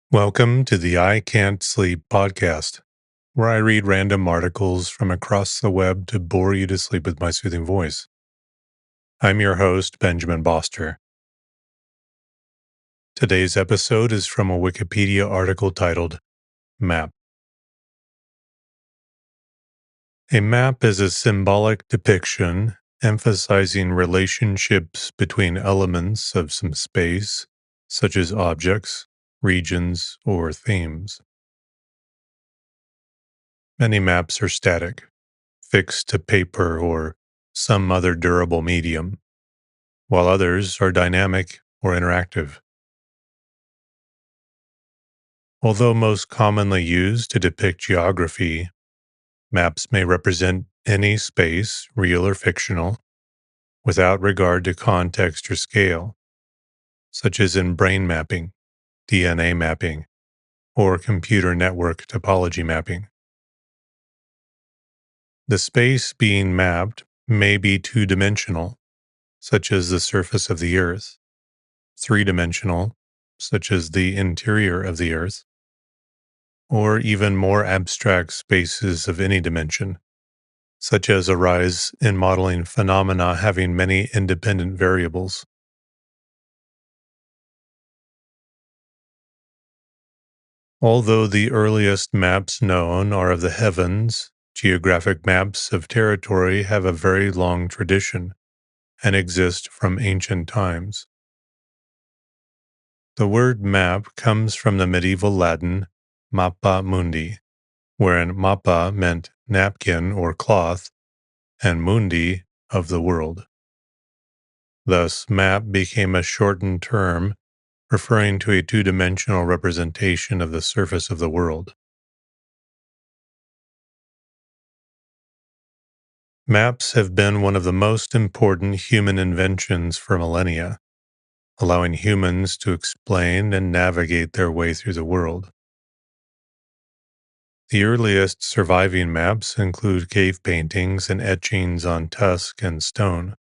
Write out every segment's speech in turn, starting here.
Welcome to the I Can't Sleep podcast, where I read random articles from across the web to bore you to sleep with my soothing voice. I'm your host, Benjamin Boster. Today's episode is from a Wikipedia article titled Map. A map is a symbolic depiction emphasizing relationships between elements of some space, such as objects, regions, or themes. Many maps are static, fixed to paper or some other durable medium, while others are dynamic or interactive. Although most commonly used to depict geography, maps may represent any space, real or fictional, without regard to context or scale, such as in brain mapping, DNA mapping, or computer network topology mapping. The space being mapped may be two-dimensional, such as the surface of the Earth, three-dimensional, such as the interior of the Earth, or even more abstract spaces of any dimension, such as arise in modeling phenomena having many independent variables. Although the earliest maps known are of the heavens, geographic maps of territory have a very long tradition and exist from ancient times. The word map comes from the medieval Latin mappa mundi, wherein mappa meant napkin or cloth, and mundi of the world. Thus, map became a shortened term referring to a two-dimensional representation of the surface of the world. Maps have been one of the most important human inventions for millennia, allowing humans to explain and navigate their way through the world. The earliest surviving maps include cave paintings and etchings on tusk and stone,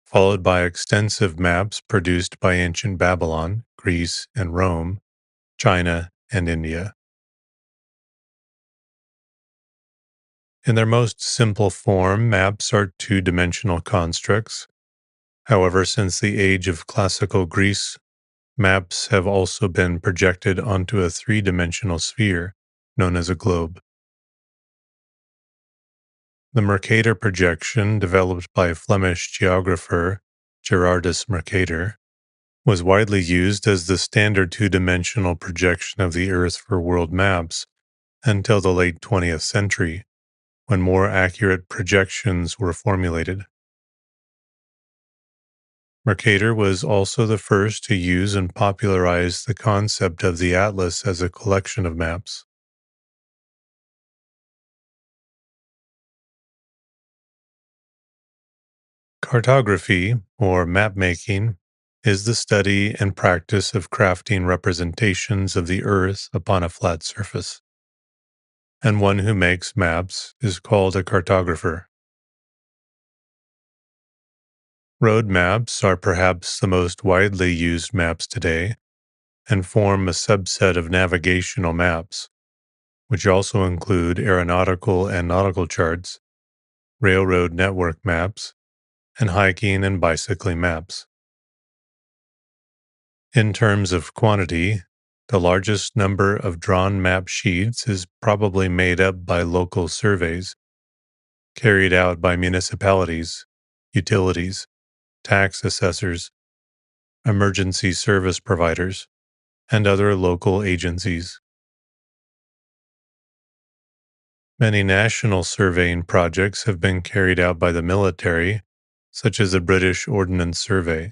followed by extensive maps produced by ancient Babylon, Greece, and Rome, China, and India. In their most simple form, maps are two-dimensional constructs. However, since the age of classical Greece, maps have also been projected onto a three-dimensional sphere known as a globe. The Mercator projection, developed by Flemish geographer Gerardus Mercator, was widely used as the standard two-dimensional projection of the Earth for world maps until the late 20th century, when more accurate projections were formulated. Mercator was also the first to use and popularize the concept of the atlas as a collection of maps. Cartography, or mapmaking, is the study and practice of crafting representations of the Earth upon a flat surface, and one who makes maps is called a cartographer. Road maps are perhaps the most widely used maps today and form a subset of navigational maps, which also include aeronautical and nautical charts, railroad network maps, and hiking and bicycling maps. In terms of quantity, the largest number of drawn map sheets is probably made up by local surveys carried out by municipalities, utilities, tax assessors, emergency service providers, and other local agencies. Many national surveying projects have been carried out by the military, such as the British Ordnance Survey,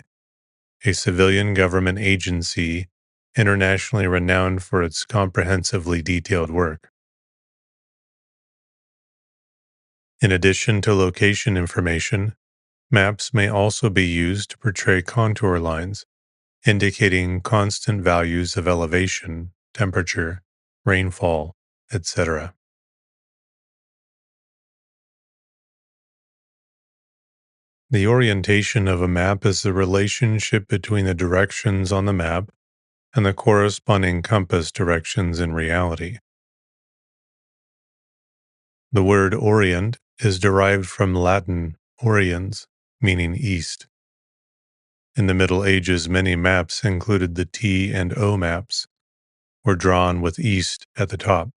a civilian government agency internationally renowned for its comprehensively detailed work. In addition to location information, maps may also be used to portray contour lines, indicating constant values of elevation, temperature, rainfall, etc. The orientation of a map is the relationship between the directions on the map and the corresponding compass directions in reality. The word Orient is derived from Latin oriens, meaning east. In the Middle Ages, many maps included the T and O maps, were drawn with east at the top,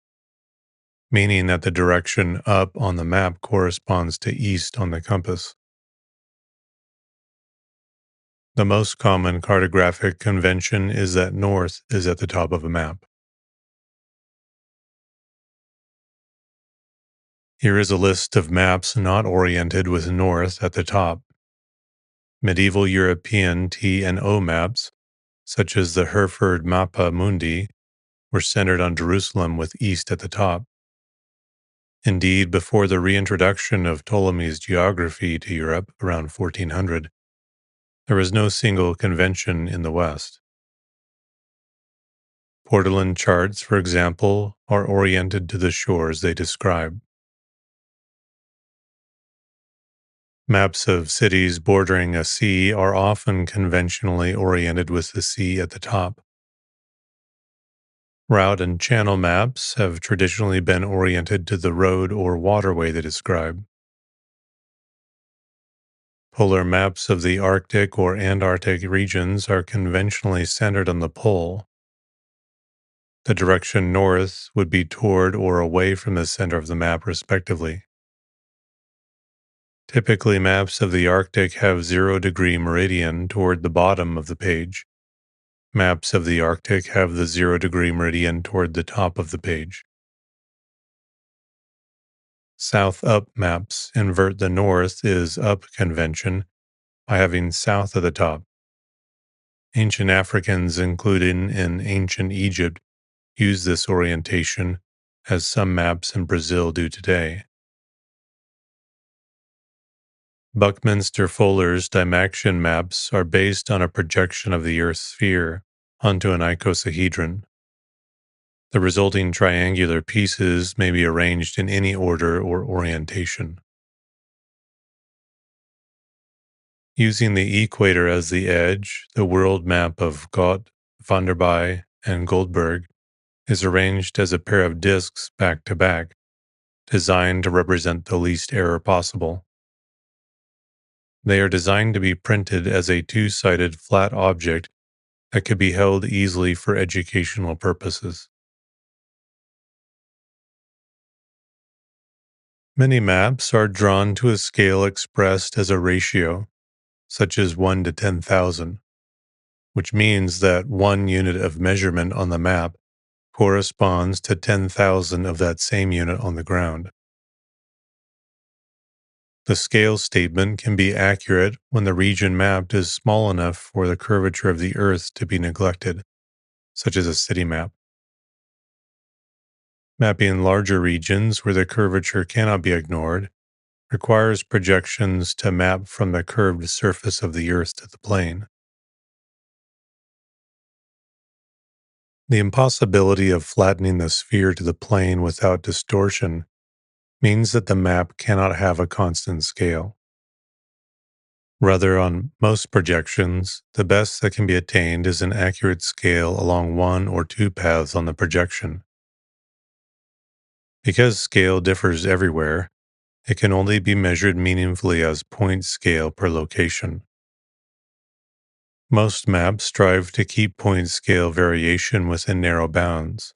meaning that the direction up on the map corresponds to east on the compass. The most common cartographic convention is that north is at the top of a map. Here is a list of maps not oriented with north at the top. Medieval European T and O maps, such as the Hereford Mappa Mundi, were centered on Jerusalem with east at the top. Indeed, before the reintroduction of Ptolemy's geography to Europe around 1400, there was no single convention in the West. Portolan charts, for example, are oriented to the shores they describe. Maps of cities bordering a sea are often conventionally oriented with the sea at the top. Route and channel maps have traditionally been oriented to the road or waterway they describe. Polar maps of the Arctic or Antarctic regions are conventionally centered on the pole. The direction north would be toward or away from the center of the map, respectively. Typically, maps of the Arctic have 0-degree meridian toward the bottom of the page. Maps of the Arctic have the 0-degree meridian toward the top of the page. South up maps invert the north is up convention by having south at the top. Ancient Africans, including in ancient Egypt, used this orientation, as some maps in Brazil do today. Buckminster Fuller's Dymaxion maps are based on a projection of the Earth's sphere onto an icosahedron. The resulting triangular pieces may be arranged in any order or orientation. Using the equator as the edge, the world map of Gott, van der Bij, and Goldberg is arranged as a pair of disks back to back, designed to represent the least error possible. They are designed to be printed as a two-sided flat object that could be held easily for educational purposes. Many maps are drawn to a scale expressed as a ratio, such as 1 to 10,000, which means that one unit of measurement on the map corresponds to 10,000 of that same unit on the ground. The scale statement can be accurate when the region mapped is small enough for the curvature of the Earth to be neglected, such as a city map. Mapping larger regions where the curvature cannot be ignored requires projections to map from the curved surface of the Earth to the plane. The impossibility of flattening the sphere to the plane without distortion means that the map cannot have a constant scale. Rather, on most projections, the best that can be attained is an accurate scale along one or two paths on the projection. Because scale differs everywhere, it can only be measured meaningfully as point scale per location. Most maps strive to keep point scale variation within narrow bounds.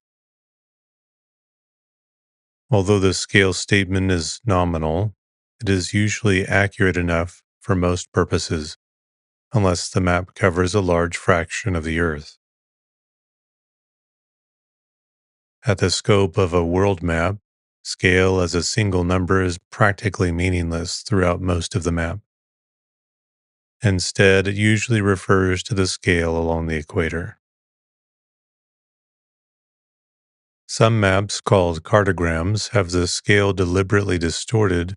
Although the scale statement is nominal, it is usually accurate enough for most purposes, unless the map covers a large fraction of the Earth. At the scope of a world map, scale as a single number is practically meaningless throughout most of the map. Instead, it usually refers to the scale along the equator. Some maps, called cartograms, have the scale deliberately distorted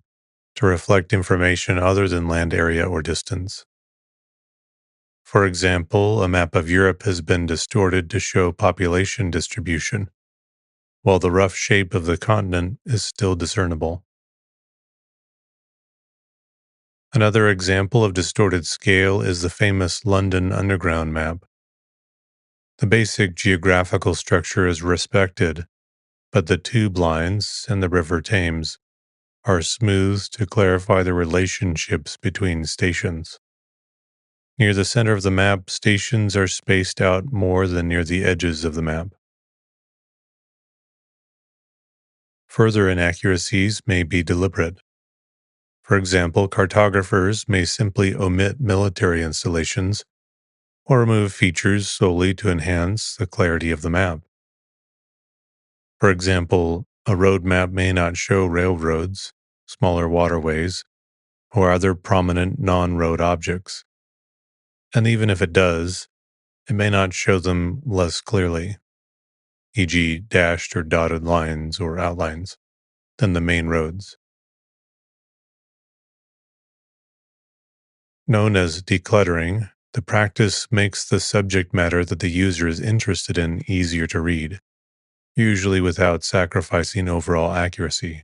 to reflect information other than land area or distance. For example, a map of Europe has been distorted to show population distribution, while the rough shape of the continent is still discernible. Another example of distorted scale is the famous London Underground map. The basic geographical structure is respected, but the tube lines and the River Thames are smoothed to clarify the relationships between stations. Near the center of the map, stations are spaced out more than near the edges of the map. Further inaccuracies may be deliberate. For example, cartographers may simply omit military installations or remove features solely to enhance the clarity of the map. For example, a road map may not show railroads, smaller waterways, or other prominent non road objects. And even if it does, it may not show them less clearly, e.g., dashed or dotted lines or outlines, than the main roads. Known as decluttering, the practice makes the subject matter that the user is interested in easier to read, usually without sacrificing overall accuracy.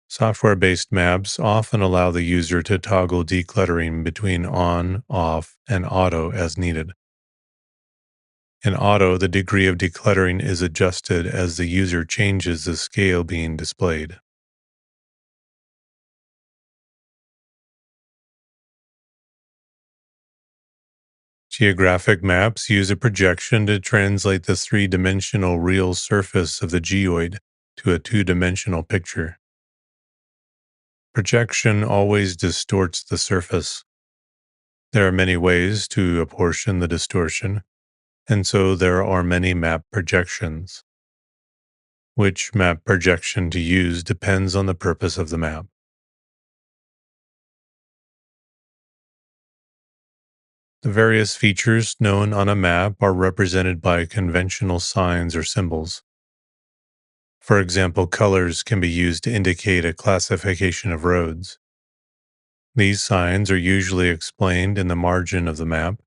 Software based maps often allow the user to toggle decluttering between on, off, and auto as needed. In auto, the degree of decluttering is adjusted as the user changes the scale being displayed. Geographic maps use a projection to translate the three-dimensional real surface of the geoid to a two-dimensional picture. Projection always distorts the surface. There are many ways to apportion the distortion, and so there are many map projections. Which map projection to use depends on the purpose of the map. The various features known on a map are represented by conventional signs or symbols. For example, colors can be used to indicate a classification of roads. These signs are usually explained in the margin of the map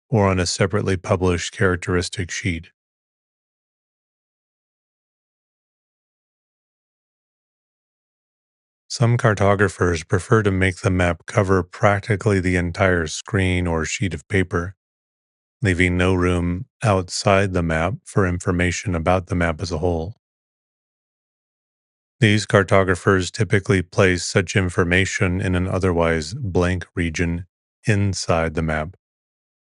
or on a separately published characteristic sheet. Some cartographers prefer to make the map cover practically the entire screen or sheet of paper, leaving no room outside the map for information about the map as a whole. These cartographers typically place such information in an otherwise blank region inside the map: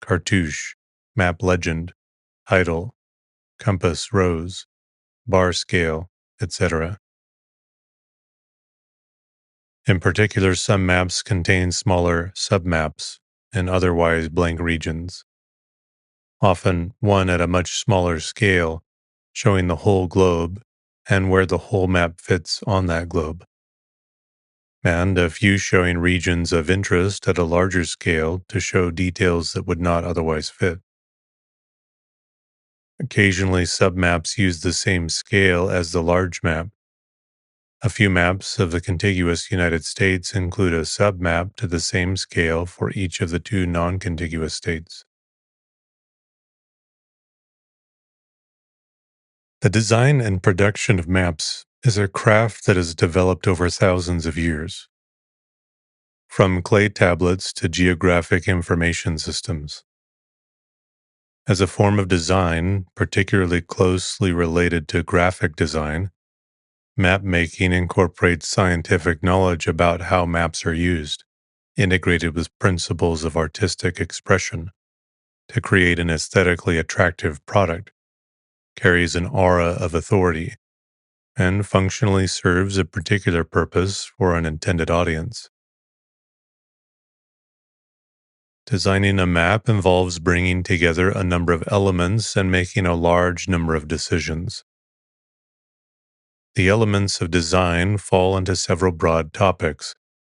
cartouche, map legend, title, compass rose, bar scale, etc. In particular, some maps contain smaller submaps in otherwise blank regions, often one at a much smaller scale, showing the whole globe and where the whole map fits on that globe, and a few showing regions of interest at a larger scale to show details that would not otherwise fit. Occasionally, submaps use the same scale as the large map. A few maps of the contiguous United States include a submap to the same scale for each of the two non-contiguous states. The design and production of maps is a craft that has developed over thousands of years, from clay tablets to geographic information systems. As a form of design, particularly closely related to graphic design, map making incorporates scientific knowledge about how maps are used, integrated with principles of artistic expression, to create an aesthetically attractive product, carries an aura of authority, and functionally serves a particular purpose for an intended audience. Designing a map involves bringing together a number of elements and making a large number of decisions. The elements of design fall into several broad topics,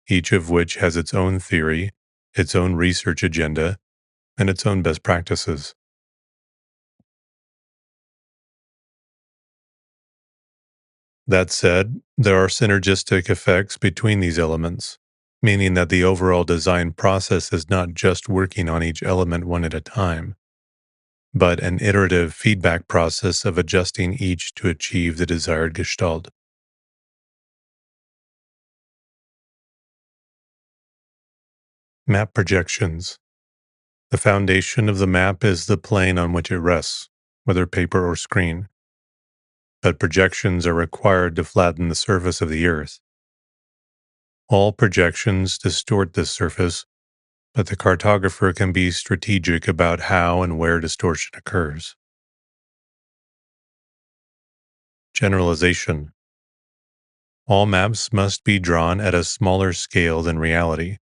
each of which has its own theory, its own research agenda, and its own best practices. That said, there are synergistic effects between these elements, meaning that the overall design process is not just working on each element one at a time, but an iterative feedback process of adjusting each to achieve the desired gestalt. Map projections. The foundation of the map is the plane on which it rests, whether paper or screen, but projections are required to flatten the surface of the Earth. All projections distort this surface, but the cartographer can be strategic about how and where distortion occurs. Generalization. All maps must be drawn at a smaller scale than reality,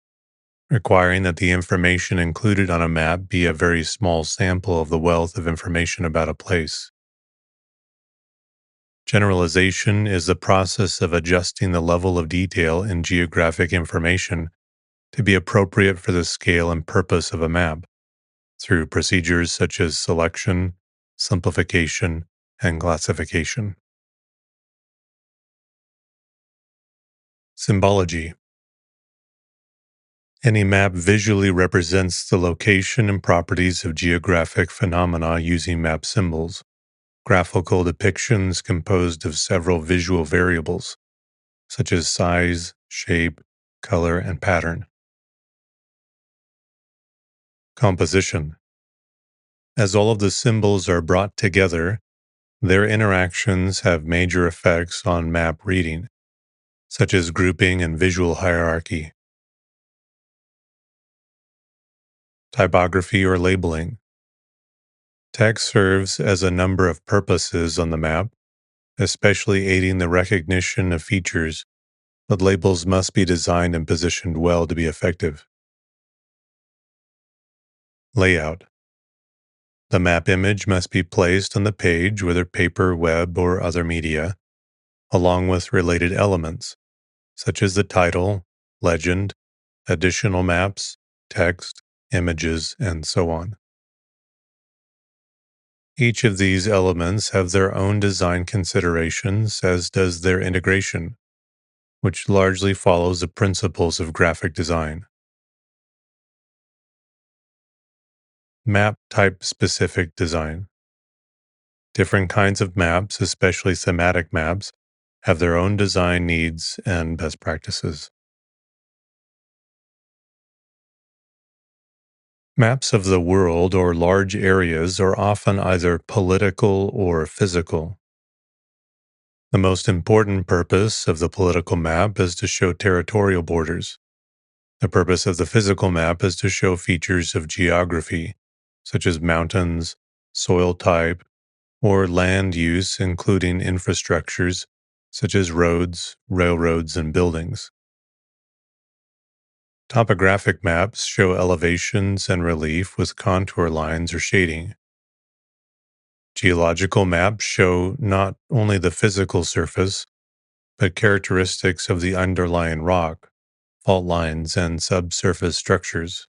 requiring that the information included on a map be a very small sample of the wealth of information about a place. Generalization is the process of adjusting the level of detail in geographic information to be appropriate for the scale and purpose of a map, through procedures such as selection, simplification, and classification. Symbology. Any map visually represents the location and properties of geographic phenomena using map symbols, graphical depictions composed of several visual variables, such as size, shape, color, and pattern. Composition. As all of the symbols are brought together, their interactions have major effects on map reading, such as grouping and visual hierarchy. Typography or labeling. Text serves as a number of purposes on the map, especially aiding the recognition of features, but labels must be designed and positioned well to be effective. Layout. The map image must be placed on the page, whether paper, web, or other media, along with related elements, such as the title, legend, additional maps, text, images, and so on. Each of these elements have their own design considerations, as does their integration, which largely follows the principles of graphic design. Map type specific design. Different kinds of maps, especially thematic maps, have their own design needs and best practices. Maps of the world or large areas are often either political or physical. The most important purpose of the political map is to show territorial borders. The purpose of the physical map is to show features of geography, such as mountains, soil type, or land use, including infrastructures such as roads, railroads, and buildings. Topographic maps show elevations and relief with contour lines or shading. Geological maps show not only the physical surface, but characteristics of the underlying rock, fault lines, and subsurface structures.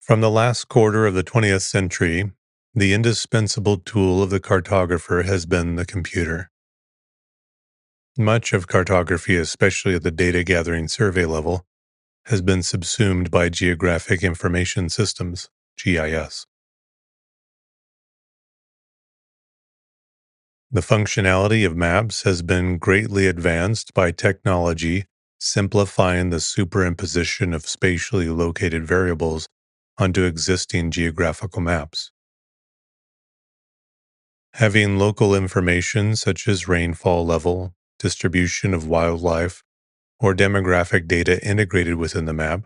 From the last quarter of the 20th century, the indispensable tool of the cartographer has been the computer. Much of cartography, especially at the data gathering survey level, has been subsumed by geographic information systems, GIS. The functionality of maps has been greatly advanced by technology, simplifying the superimposition of spatially located variables onto existing geographical maps. Having local information such as rainfall level, distribution of wildlife, or demographic data integrated within the map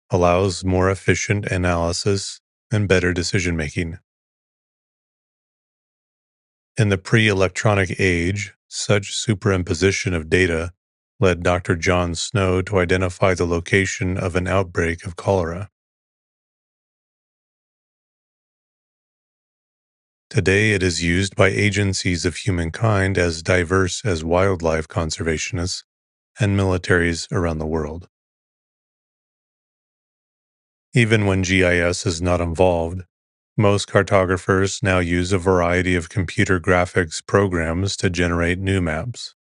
allows more efficient analysis and better decision-making. In the pre-electronic age, such superimposition of data led Dr. John Snow to identify the location of an outbreak of cholera. Today, it is used by agencies of humankind as diverse as wildlife conservationists and militaries around the world. Even when GIS is not involved, most cartographers now use a variety of computer graphics programs to generate new maps.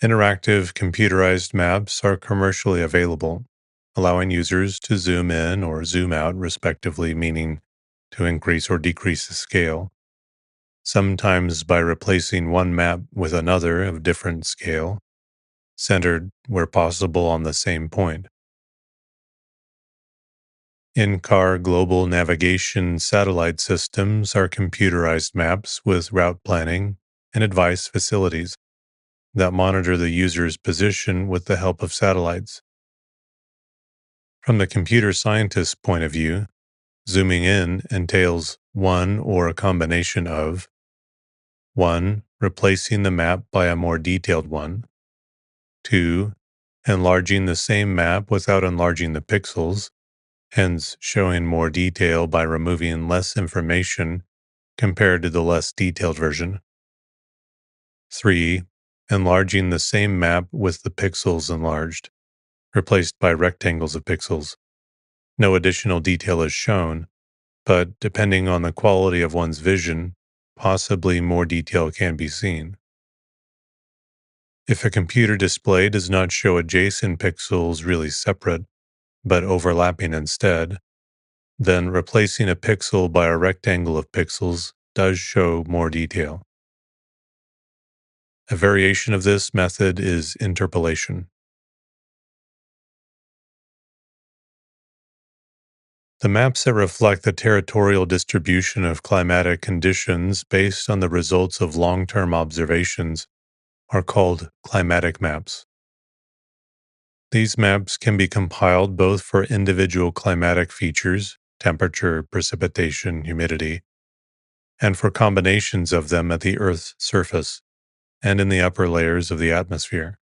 Interactive computerized maps are commercially available, allowing users to zoom in or zoom out respectively, meaning to increase or decrease the scale, sometimes by replacing one map with another of different scale, centered where possible on the same point. In-car global navigation satellite systems are computerized maps with route planning and advice facilities that monitor the user's position with the help of satellites. From the computer scientist's point of view, zooming in entails one or a combination of 1. Replacing the map by a more detailed one, 2. Enlarging the same map without enlarging the pixels, hence showing more detail by removing less information compared to the less detailed version, 3. Enlarging the same map with the pixels enlarged, replaced by rectangles of pixels. No additional detail is shown, but depending on the quality of one's vision, possibly more detail can be seen. If a computer display does not show adjacent pixels really separate, but overlapping instead, then replacing a pixel by a rectangle of pixels does show more detail. A variation of this method is interpolation. The maps that reflect the territorial distribution of climatic conditions based on the results of long-term observations are called climatic maps. These maps can be compiled both for individual climatic features, temperature, precipitation, humidity, and for combinations of them at the Earth's surface and in the upper layers of the atmosphere.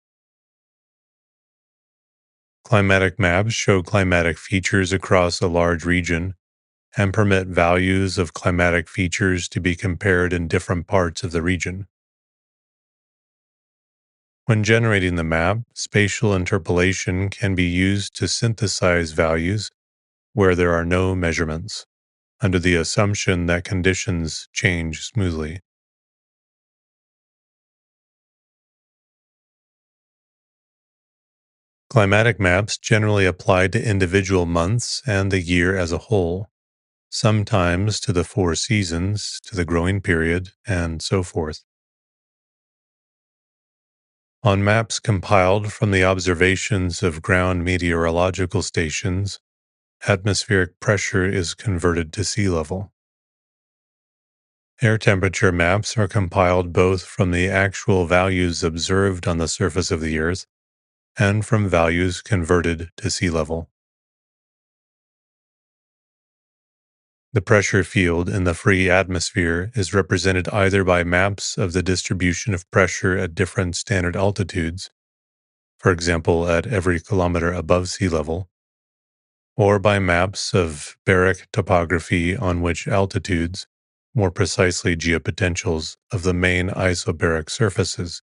Climatic maps show climatic features across a large region and permit values of climatic features to be compared in different parts of the region. When generating the map, spatial interpolation can be used to synthesize values where there are no measurements, under the assumption that conditions change smoothly. Climatic maps generally apply to individual months and the year as a whole, sometimes to the 4 seasons, to the growing period, and so forth. On maps compiled from the observations of ground meteorological stations, atmospheric pressure is converted to sea level. Air temperature maps are compiled both from the actual values observed on the surface of the Earth and from values converted to sea level. The pressure field in the free atmosphere is represented either by maps of the distribution of pressure at different standard altitudes, for example, at every kilometer above sea level, or by maps of baric topography on which altitudes, more precisely geopotentials, of the main isobaric surfaces,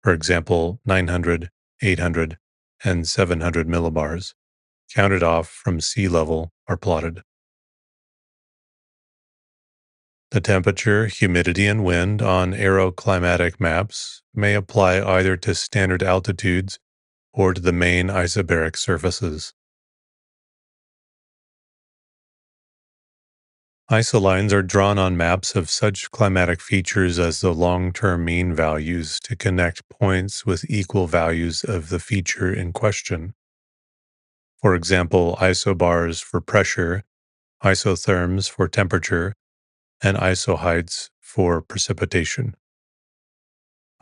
for example, 900, 800, and 700 millibars, counted off from sea level, are plotted. The temperature, humidity, and wind on aeroclimatic maps may apply either to standard altitudes or to the main isobaric surfaces. Isolines are drawn on maps of such climatic features as the long-term mean values to connect points with equal values of the feature in question. For example, isobars for pressure, isotherms for temperature, and isoheights for precipitation.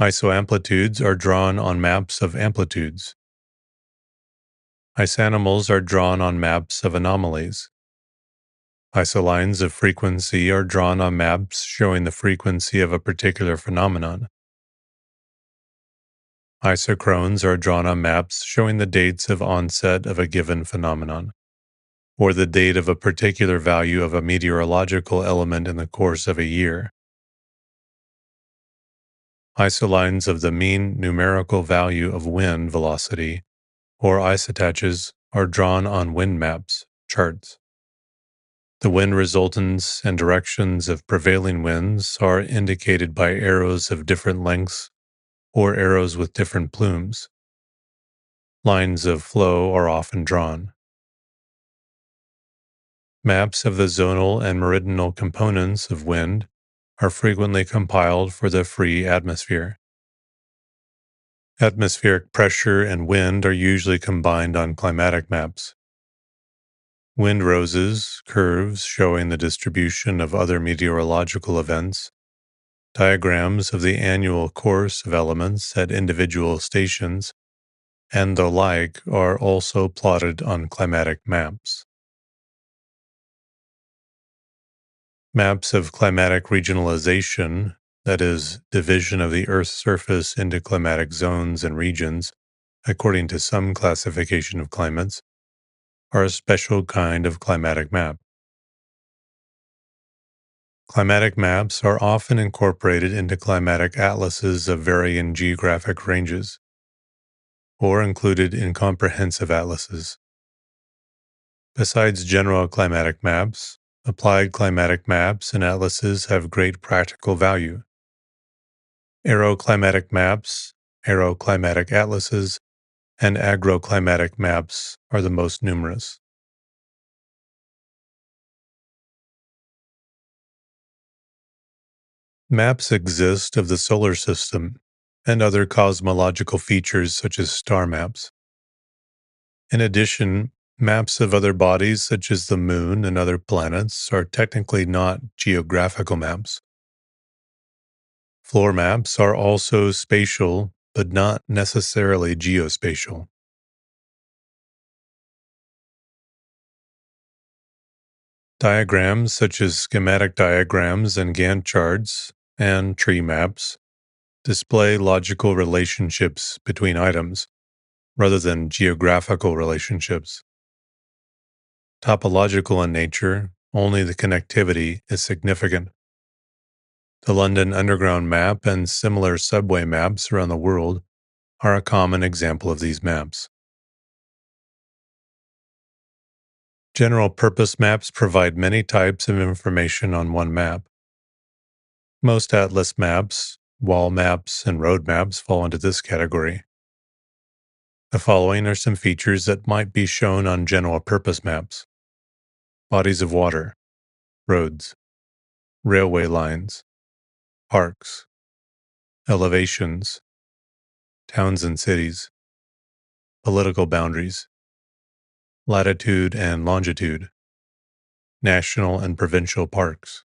Isoamplitudes are drawn on maps of amplitudes. Isoanimals are drawn on maps of anomalies. Isolines of frequency are drawn on maps showing the frequency of a particular phenomenon. Isochrones are drawn on maps showing the dates of onset of a given phenomenon, or the date of a particular value of a meteorological element in the course of a year. Isolines of the mean numerical value of wind velocity, or isotaches, are drawn on wind maps, charts. The wind resultants and directions of prevailing winds are indicated by arrows of different lengths or arrows with different plumes. Lines of flow are often drawn. Maps of the zonal and meridional components of wind are frequently compiled for the free atmosphere. Atmospheric pressure and wind are usually combined on climatic maps. Wind roses, curves showing the distribution of other meteorological events, diagrams of the annual course of elements at individual stations, and the like are also plotted on climatic maps. Maps of climatic regionalization, that is, division of the Earth's surface into climatic zones and regions, according to some classification of climates, are a special kind of climatic map. Climatic maps are often incorporated into climatic atlases of varying geographic ranges, or included in comprehensive atlases. Besides general climatic maps, applied climatic maps and atlases have great practical value. Aeroclimatic maps, aeroclimatic atlases, and agroclimatic maps are the most numerous. Maps exist of the solar system and other cosmological features such as star maps. In addition, maps of other bodies such as the moon and other planets are technically not geographical maps. Floor maps are also spatial, but not necessarily geospatial. Diagrams such as schematic diagrams and Gantt charts and tree maps display logical relationships between items rather than geographical relationships. Topological in nature, only the connectivity is significant. The London Underground map and similar subway maps around the world are a common example of these maps. General purpose maps provide many types of information on one map. Most atlas maps, wall maps, and road maps fall into this category. The following are some features that might be shown on general purpose maps: bodies of water, roads, railway lines, parks, elevations, towns and cities, political boundaries, latitude and longitude, national and provincial parks.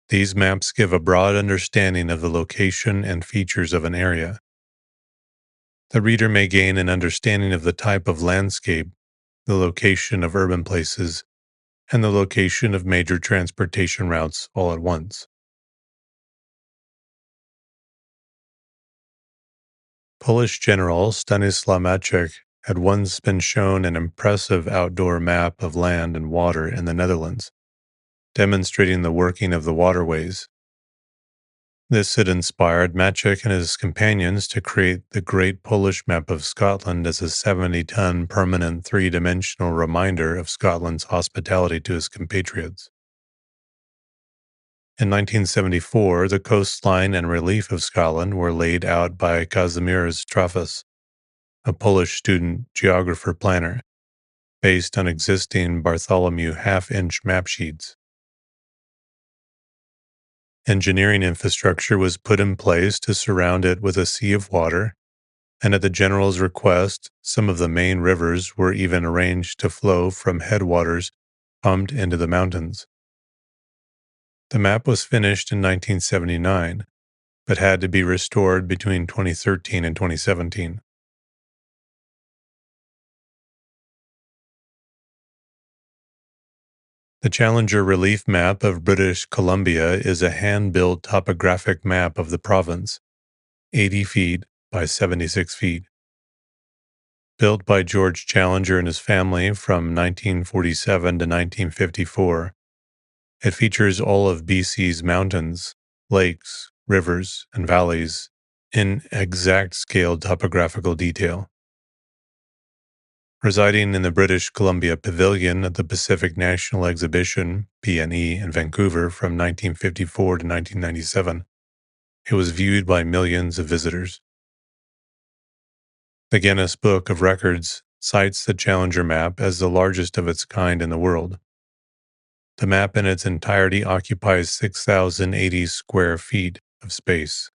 These maps give a broad understanding of the location and features of an area. The reader may gain an understanding of the type of landscape, the location of urban places, and the location of major transportation routes all at once. Polish General Stanisław Maciek had once been shown an impressive outdoor map of land and water in the Netherlands, demonstrating the working of the waterways. This had inspired Maciek and his companions to create the Great Polish Map of Scotland as a 70-ton permanent three-dimensional reminder of Scotland's hospitality to his compatriots. In 1974, the coastline and relief of Scotland were laid out by Kazimierz Trafis, a Polish student geographer-planner, based on existing Bartholomew half-inch map sheets. Engineering infrastructure was put in place to surround it with a sea of water, and at the general's request, some of the main rivers were even arranged to flow from headwaters pumped into the mountains. The map was finished in 1979, but had to be restored between 2013 and 2017. The Challenger Relief Map of British Columbia is a hand-built topographic map of the province, 80 feet by 76 feet. Built by George Challenger and his family from 1947 to 1954, it features all of BC's mountains, lakes, rivers, and valleys in exact scaled topographical detail. Residing in the British Columbia Pavilion at the Pacific National Exhibition, PNE, in Vancouver from 1954 to 1997, it was viewed by millions of visitors. The Guinness Book of Records cites the Challenger map as the largest of its kind in the world. The map in its entirety occupies 6,080 square feet of space.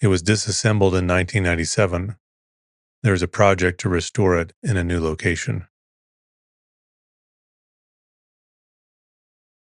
It was disassembled in 1997. There is a project to restore it in a new location.